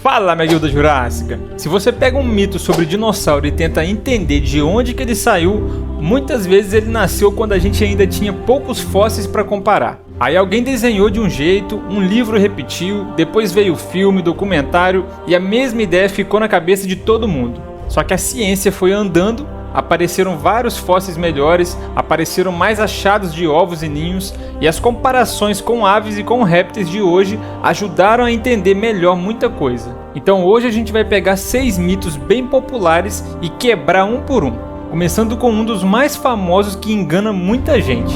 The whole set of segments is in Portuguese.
Fala, minha guilda jurássica! Se você pega um mito sobre dinossauro e tenta entender de onde que ele saiu, muitas vezes ele nasceu quando a gente ainda tinha poucos fósseis para comparar. Aí alguém desenhou de um jeito, um livro repetiu, depois veio o filme, documentário e a mesma ideia ficou na cabeça de todo mundo. Só que a ciência foi andando, apareceram vários fósseis melhores, apareceram mais achados de ovos e ninhos, e as comparações com aves e com répteis de hoje ajudaram a entender melhor muita coisa. Então hoje a gente vai pegar 6 mitos bem populares e quebrar um por um, começando com um dos mais famosos que engana muita gente.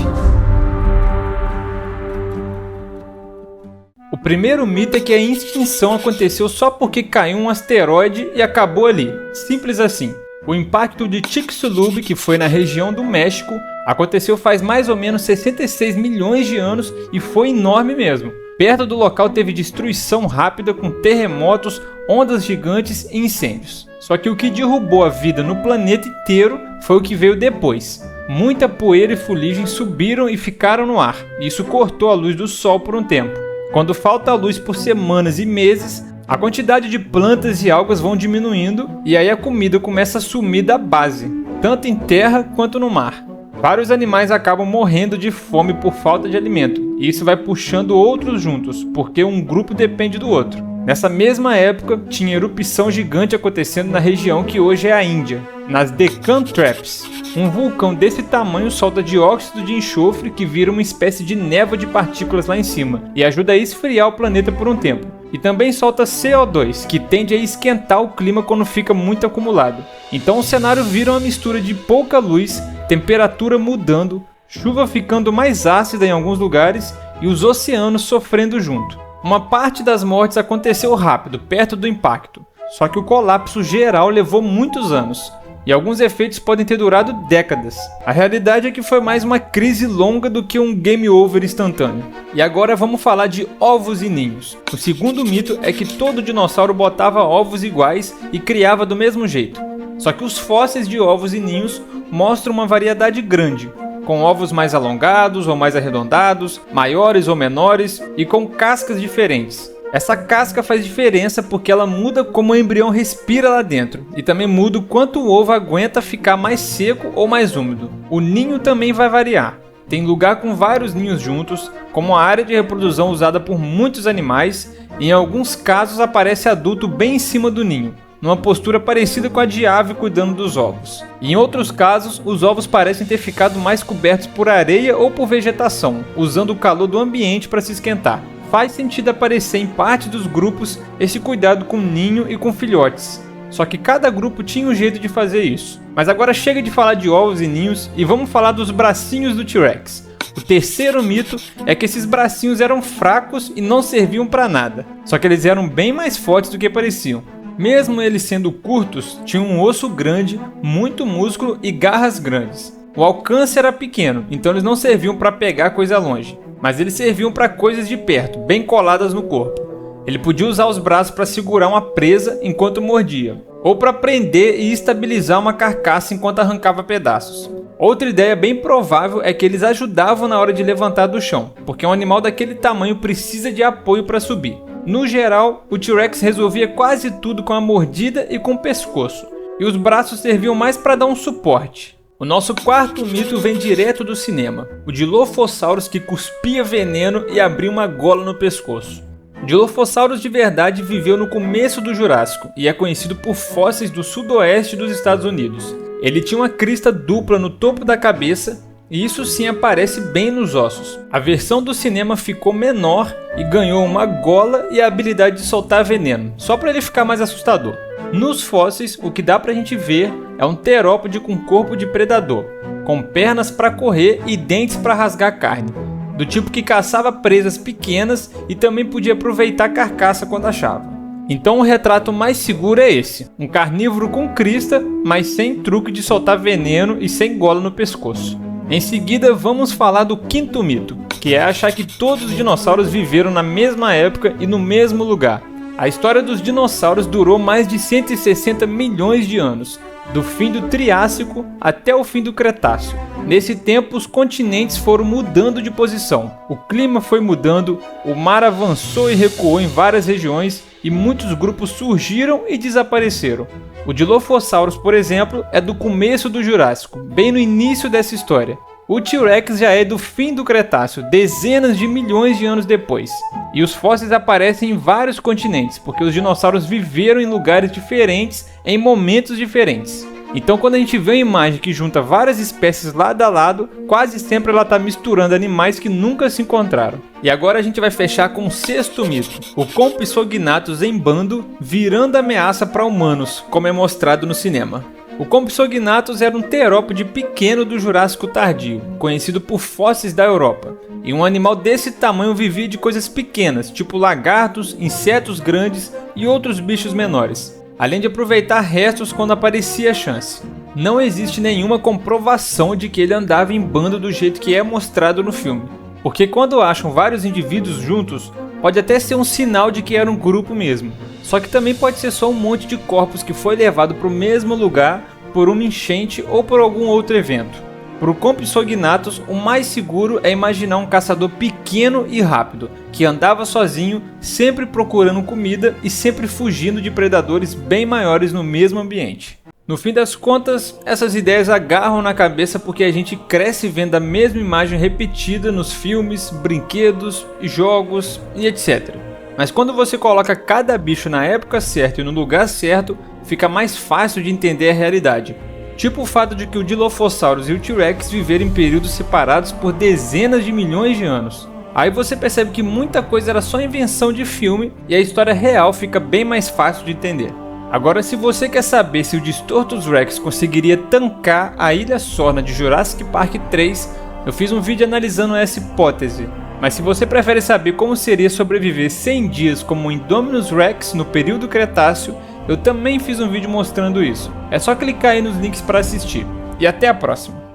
O primeiro mito é que a extinção aconteceu só porque caiu um asteroide e acabou ali, simples assim. O impacto de Chicxulub, que foi na região do México, aconteceu faz mais ou menos 66 milhões de anos e foi enorme mesmo. Perto do local teve destruição rápida com terremotos, ondas gigantes e incêndios. Só que o que derrubou a vida no planeta inteiro foi o que veio depois. Muita poeira e fuligem subiram e ficaram no ar, e isso cortou a luz do sol por um tempo. Quando falta luz por semanas e meses, a quantidade de plantas e algas vão diminuindo e aí a comida começa a sumir da base, tanto em terra quanto no mar. Vários animais acabam morrendo de fome por falta de alimento, e isso vai puxando outros juntos, porque um grupo depende do outro. Nessa mesma época, tinha erupção gigante acontecendo na região que hoje é a Índia, nas Deccan Traps. Um vulcão desse tamanho solta dióxido de enxofre que vira uma espécie de névoa de partículas lá em cima, e ajuda a esfriar o planeta por um tempo. E também solta CO2, que tende a esquentar o clima quando fica muito acumulado. Então o cenário vira uma mistura de pouca luz, temperatura mudando, chuva ficando mais ácida em alguns lugares e os oceanos sofrendo junto. Uma parte das mortes aconteceu rápido, perto do impacto, só que o colapso geral levou muitos anos. E alguns efeitos podem ter durado décadas. A realidade é que foi mais uma crise longa do que um game over instantâneo. E agora vamos falar de ovos e ninhos. O segundo mito é que todo dinossauro botava ovos iguais e criava do mesmo jeito. Só que os fósseis de ovos e ninhos mostram uma variedade grande, com ovos mais alongados ou mais arredondados, maiores ou menores e com cascas diferentes. Essa casca faz diferença porque ela muda como o embrião respira lá dentro e também muda o quanto o ovo aguenta ficar mais seco ou mais úmido. O ninho também vai variar. Tem lugar com vários ninhos juntos, como a área de reprodução usada por muitos animais, e em alguns casos aparece adulto bem em cima do ninho, numa postura parecida com a de ave cuidando dos ovos. E em outros casos, os ovos parecem ter ficado mais cobertos por areia ou por vegetação, usando o calor do ambiente para se esquentar. Faz sentido aparecer em parte dos grupos esse cuidado com ninho e com filhotes. Só que cada grupo tinha um jeito de fazer isso. Mas agora chega de falar de ovos e ninhos e vamos falar dos bracinhos do T-Rex. O terceiro mito é que esses bracinhos eram fracos e não serviam para nada. Só que eles eram bem mais fortes do que pareciam. Mesmo eles sendo curtos, tinham um osso grande, muito músculo e garras grandes. O alcance era pequeno, então eles não serviam para pegar coisa longe. Mas eles serviam para coisas de perto, bem coladas no corpo. Ele podia usar os braços para segurar uma presa enquanto mordia, ou para prender e estabilizar uma carcaça enquanto arrancava pedaços. Outra ideia bem provável é que eles ajudavam na hora de levantar do chão, porque um animal daquele tamanho precisa de apoio para subir. No geral, o T-Rex resolvia quase tudo com a mordida e com o pescoço, e os braços serviam mais para dar um suporte. O nosso quarto mito vem direto do cinema, o Dilophosaurus que cuspia veneno e abria uma gola no pescoço. O Dilophosaurus de verdade viveu no começo do Jurássico e é conhecido por fósseis do sudoeste dos Estados Unidos. Ele tinha uma crista dupla no topo da cabeça e isso sim aparece bem nos ossos. A versão do cinema ficou menor e ganhou uma gola e a habilidade de soltar veneno, só para ele ficar mais assustador. Nos fósseis, o que dá pra gente ver é um terópode com corpo de predador, com pernas para correr e dentes para rasgar carne, do tipo que caçava presas pequenas e também podia aproveitar a carcaça quando achava. Então o retrato mais seguro é esse, um carnívoro com crista, mas sem truque de soltar veneno e sem gola no pescoço. Em seguida vamos falar do quinto mito, que é achar que todos os dinossauros viveram na mesma época e no mesmo lugar. A história dos dinossauros durou mais de 160 milhões de anos, do fim do Triássico até o fim do Cretáceo. Nesse tempo, os continentes foram mudando de posição, o clima foi mudando, o mar avançou e recuou em várias regiões e muitos grupos surgiram e desapareceram. O Dilophosaurus, por exemplo, é do começo do Jurássico, bem no início dessa história. O T-Rex já é do fim do Cretáceo, dezenas de milhões de anos depois. E os fósseis aparecem em vários continentes, porque os dinossauros viveram em lugares diferentes, em momentos diferentes. Então quando a gente vê uma imagem que junta várias espécies lado a lado, quase sempre ela está misturando animais que nunca se encontraram. E agora a gente vai fechar com o sexto mito, o Compsognathus em bando virando ameaça para humanos, como é mostrado no cinema. O Compsognathus era um terópode pequeno do Jurássico tardio, conhecido por fósseis da Europa. E um animal desse tamanho vivia de coisas pequenas, tipo lagartos, insetos grandes e outros bichos menores, além de aproveitar restos quando aparecia a chance. Não existe nenhuma comprovação de que ele andava em bando do jeito que é mostrado no filme, porque quando acham vários indivíduos juntos, pode até ser um sinal de que era um grupo mesmo. Só que também pode ser só um monte de corpos que foi levado para o mesmo lugar por uma enchente ou por algum outro evento. Para o Compsognathus, o mais seguro é imaginar um caçador pequeno e rápido, que andava sozinho, sempre procurando comida e sempre fugindo de predadores bem maiores no mesmo ambiente. No fim das contas, essas ideias agarram na cabeça porque a gente cresce vendo a mesma imagem repetida nos filmes, brinquedos, jogos e etc. Mas quando você coloca cada bicho na época certa e no lugar certo, fica mais fácil de entender a realidade. Tipo o fato de que o Dilophosaurus e o T-Rex viveram em períodos separados por dezenas de milhões de anos. Aí você percebe que muita coisa era só invenção de filme e a história real fica bem mais fácil de entender. Agora, se você quer saber se o Distortus Rex conseguiria tancar a Ilha Sorna de Jurassic Park 3, eu fiz um vídeo analisando essa hipótese. Mas se você prefere saber como seria sobreviver 100 dias como o Indominus Rex no período Cretáceo, eu também fiz um vídeo mostrando isso. É só clicar aí nos links para assistir. E até a próxima!